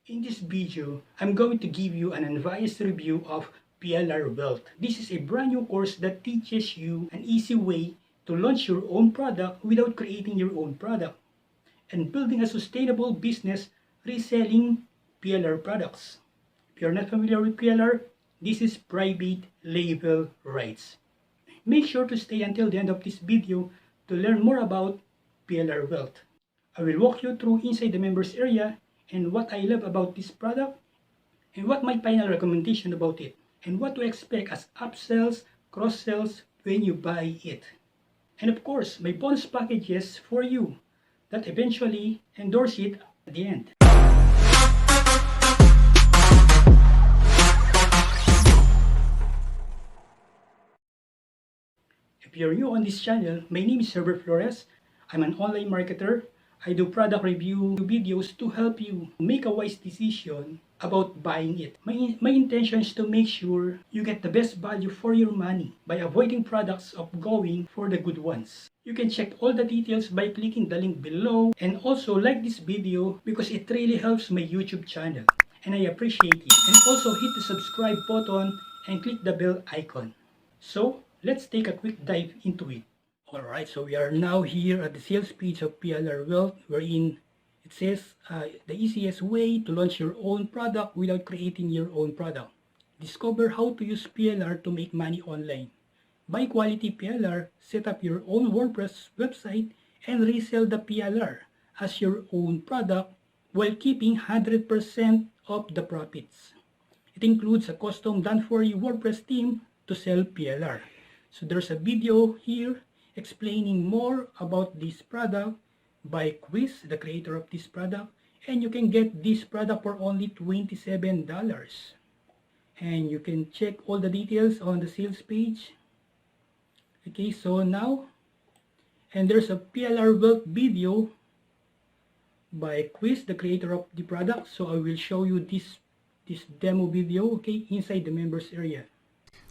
In this video, I'm going to give you an unbiased review of PLR Wealth. This is a brand new course that teaches you an easy way to launch your own product without creating your own product and building a sustainable business reselling PLR products. If you're not familiar with PLR, this is private label rights. Make sure to stay until the end of this video to learn more about PLR Wealth. I will walk you through inside the members area and what I love about this product and what my final recommendation about it and what to expect as upsells, cross-sells when you buy it. And of course, my bonus packages for you that eventually endorse it at the end. If you're new on this channel, my name is Herbert Flores. I'm an online marketer. I do product review videos to help you make a wise decision about buying it. My intention is to make sure you get the best value for your money by avoiding products of going for the good ones. You can check all the details by clicking the link below and also like this video because it really helps my YouTube channel and I appreciate it. And also hit the subscribe button and click the bell icon. So let's take a quick dive into it. Alright, so we are now here at the sales page of PLR Wealth, wherein it says the easiest way to launch your own product without creating your own product. Discover how to use PLR to make money online. Buy quality PLR, set up your own Wordpress website, and resell the PLR as your own product while keeping 100% of the profits. It includes a custom done-for-you Wordpress theme to sell PLR. So there's a video here explaining more about this product by Quiz, the creator of this product, and you can get this product for only $27. And you can check all the details on the sales page. Okay, so now, and there's a PLR Wealth video by Quiz, the creator of the product. So I will show you this demo video, okay, inside the members area.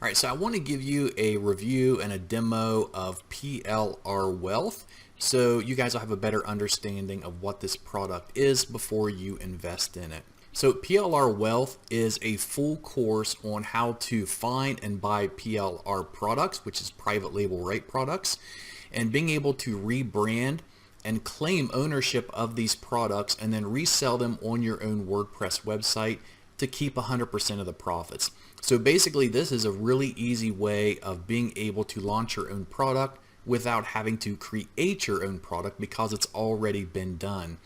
All right, so I want to give you a review and a demo of PLR Wealth so you guys will have a better understanding of what this product is before you invest in it. So PLR Wealth is a full course on how to find and buy PLR products, which is private label right products, and being able to rebrand and claim ownership of these products and then resell them on your own WordPress website to keep 100% of the profits. So basically this is a really easy way of being able to launch your own product without having to create your own product because it's already been done.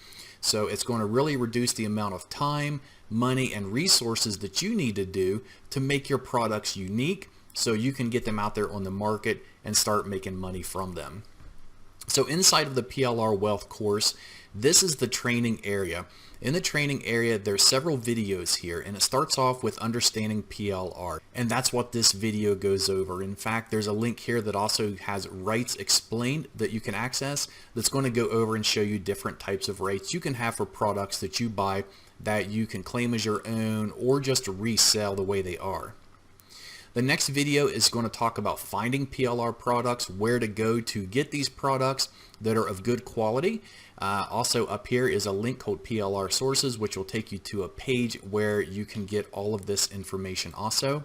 So it's going to really reduce the amount of time, money, and resources that you need to do to make your products unique so you can get them out there on the market and start making money from them. So inside of the PLR Wealth course, this is the training area. In the training area, there's several videos here, and it starts off with understanding PLR, and that's what this video goes over. In fact, there's a link here that also has rights explained that you can access that's going to go over and show you different types of rights you can have for products that you buy that you can claim as your own or just resell the way they are. The next video is going to talk about finding PLR products, where to go to get these products that are of good quality. Also up here is a link called PLR Sources, which will take you to a page where you can get all of this information also.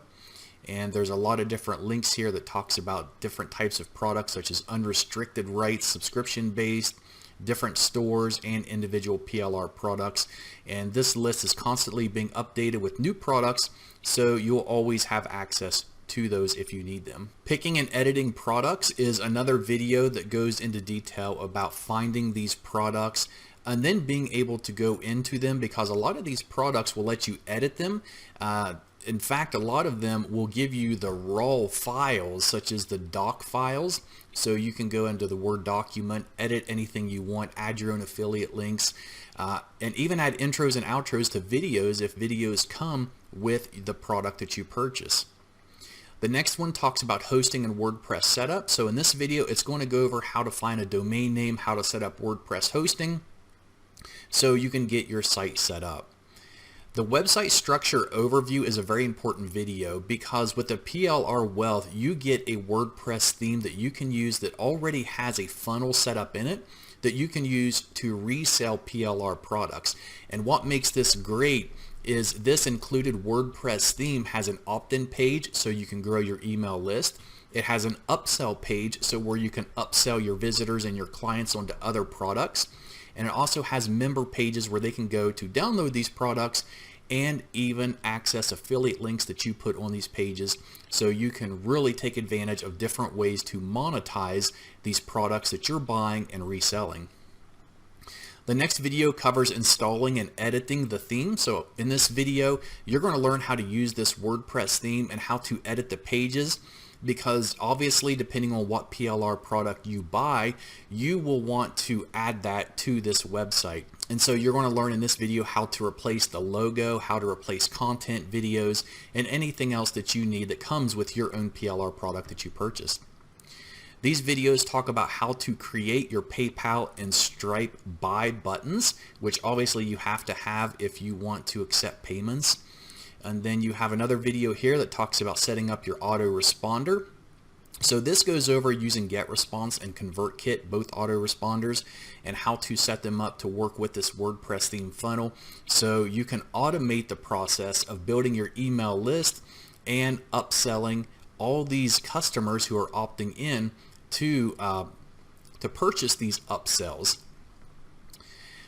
And there's a lot of different links here that talks about different types of products such as unrestricted rights, subscription-based, different stores, and individual PLR products. And this list is constantly being updated with new products, so you'll always have access to those if you need them. Picking and editing products is another video that goes into detail about finding these products and then being able to go into them, because a lot of these products will let you edit them. In fact, a lot of them will give you the raw files, such as the doc files, so you can go into the Word document, edit anything you want, add your own affiliate links, and even add intros and outros to videos if videos come with the product that you purchase. The next one talks about hosting and WordPress setup. So in this video, it's going to go over how to find a domain name, how to set up WordPress hosting, so you can get your site set up. The website structure overview is a very important video because with the PLR Wealth, you get a WordPress theme that you can use that already has a funnel set up in it. that you can use to resell PLR products. And what makes this great is this included WordPress theme has an opt-in page so you can grow your email list. It has an upsell page, so where you can upsell your visitors and your clients onto other products. And it also has member pages where they can go to download these products and even access affiliate links that you put on these pages, so you can really take advantage of different ways to monetize these products that you're buying and reselling. The next video covers installing and editing the theme. So in this video, you're going to learn how to use this WordPress theme and how to edit the pages, because obviously depending on what PLR product you buy, you will want to add that to this website. And so you're going to learn in this video how to replace the logo, how to replace content, videos, and anything else that you need that comes with your own PLR product that you purchased. These videos talk about how to create your PayPal and Stripe buy buttons, which obviously you have to have if you want to accept payments. And then you have another video here that talks about setting up your autoresponder. So this goes over using GetResponse and ConvertKit, both autoresponders, and how to set them up to work with this WordPress theme funnel, so you can automate the process of building your email list and upselling all these customers who are opting in to purchase these upsells.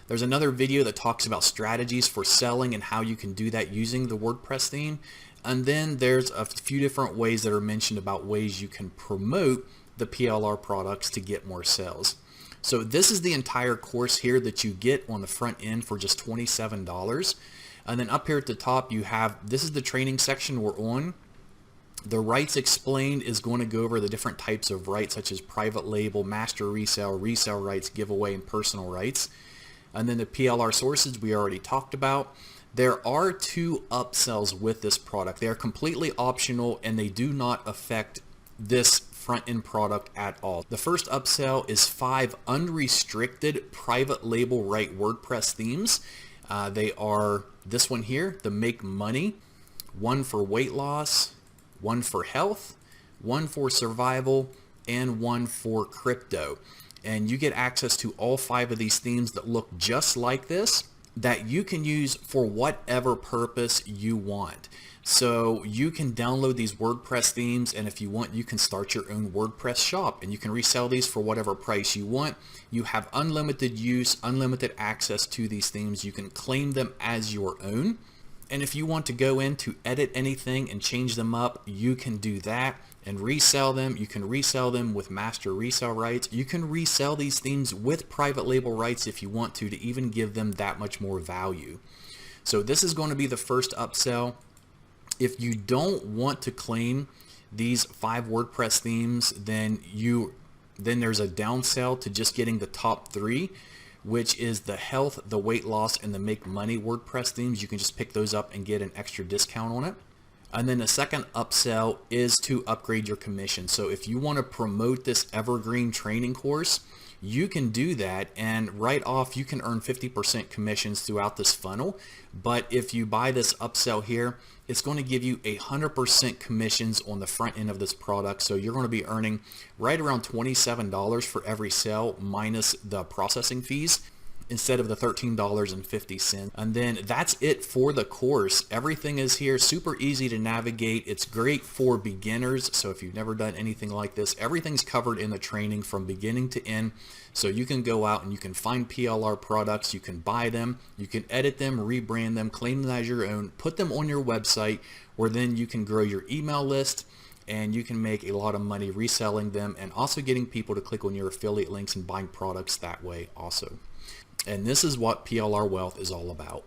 There's another video that talks about strategies for selling and how you can do that using the WordPress theme. And then there's a few different ways that are mentioned about ways you can promote the PLR products to get more sales. So this is the entire course here that you get on the front end for just $27. And then up here at the top you have, this is the training section we're on. The rights explained is going to go over the different types of rights, such as private label, master resale, resale rights, giveaway, and personal rights. And then the PLR sources we already talked about. There are 2 upsells with this product. They are completely optional and they do not affect this front-end product at all. The first upsell is 5 unrestricted private label right WordPress themes. They are this one here, the Make Money, one for weight loss, one for health, one for survival, and one for crypto. And you get access to all 5 of these themes that look just like this, that you can use for whatever purpose you want. So you can download these WordPress themes, and if you want, you can start your own WordPress shop and you can resell these for whatever price you want. You have unlimited use, unlimited access to these themes. You can claim them as your own. And if you want to go in to edit anything and change them up, you can do that and resell them. You can resell them with master resale rights. You can resell these themes with private label rights if you want to even give them that much more value. So this is going to be the first upsell. If you don't want to claim these 5 WordPress themes, then there's a downsell to just getting the top 3, which is the health, the weight loss, and the Make Money WordPress themes. You can just pick those up and get an extra discount on it. And then the second upsell is to upgrade your commission. So if you want to promote this evergreen training course, you can do that, and right off you can earn 50% commissions throughout this funnel. But if you buy this upsell here, it's going to give you 100% commissions on the front end of this product. So you're going to be earning right around $27 for every sale minus the processing fees, instead of the $13.50. And then that's it for the course. Everything is here, super easy to navigate. It's great for beginners. So if you've never done anything like this, everything's covered in the training from beginning to end. So you can go out and you can find PLR products, you can buy them, you can edit them, rebrand them, claim them as your own, put them on your website, where then you can grow your email list and you can make a lot of money reselling them and also getting people to click on your affiliate links and buying products that way also. And this is what PLR Wealth is all about.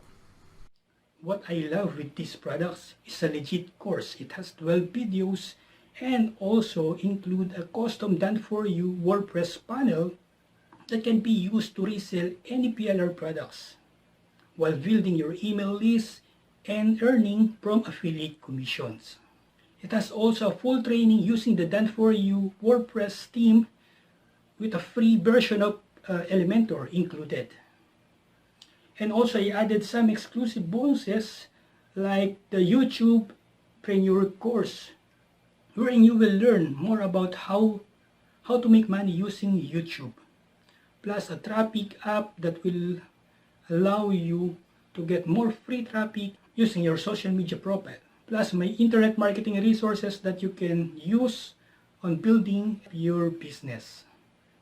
What I love with these products is a legit course. It has 12 videos and also include a custom done for you WordPress panel that can be used to resell any PLR products while building your email list and earning from affiliate commissions. It has also a full training using the done for you WordPress theme with a free version of Elementor included. And also I added some exclusive bonuses like the TubePreneur Course, wherein you will learn more about how to make money using YouTube. plus a traffic app that will allow you to get more free traffic using your social media profile, plus my internet marketing resources that you can use on building your business.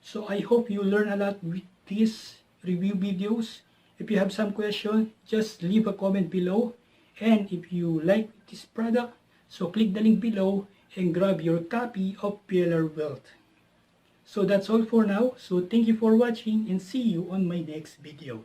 So I hope you learn a lot with these review videos. If you have some question, just leave a comment below. And if you like this product, so click the link below and grab your copy of PLR Wealth. So that's all for now. So thank you for watching and see you on my next video.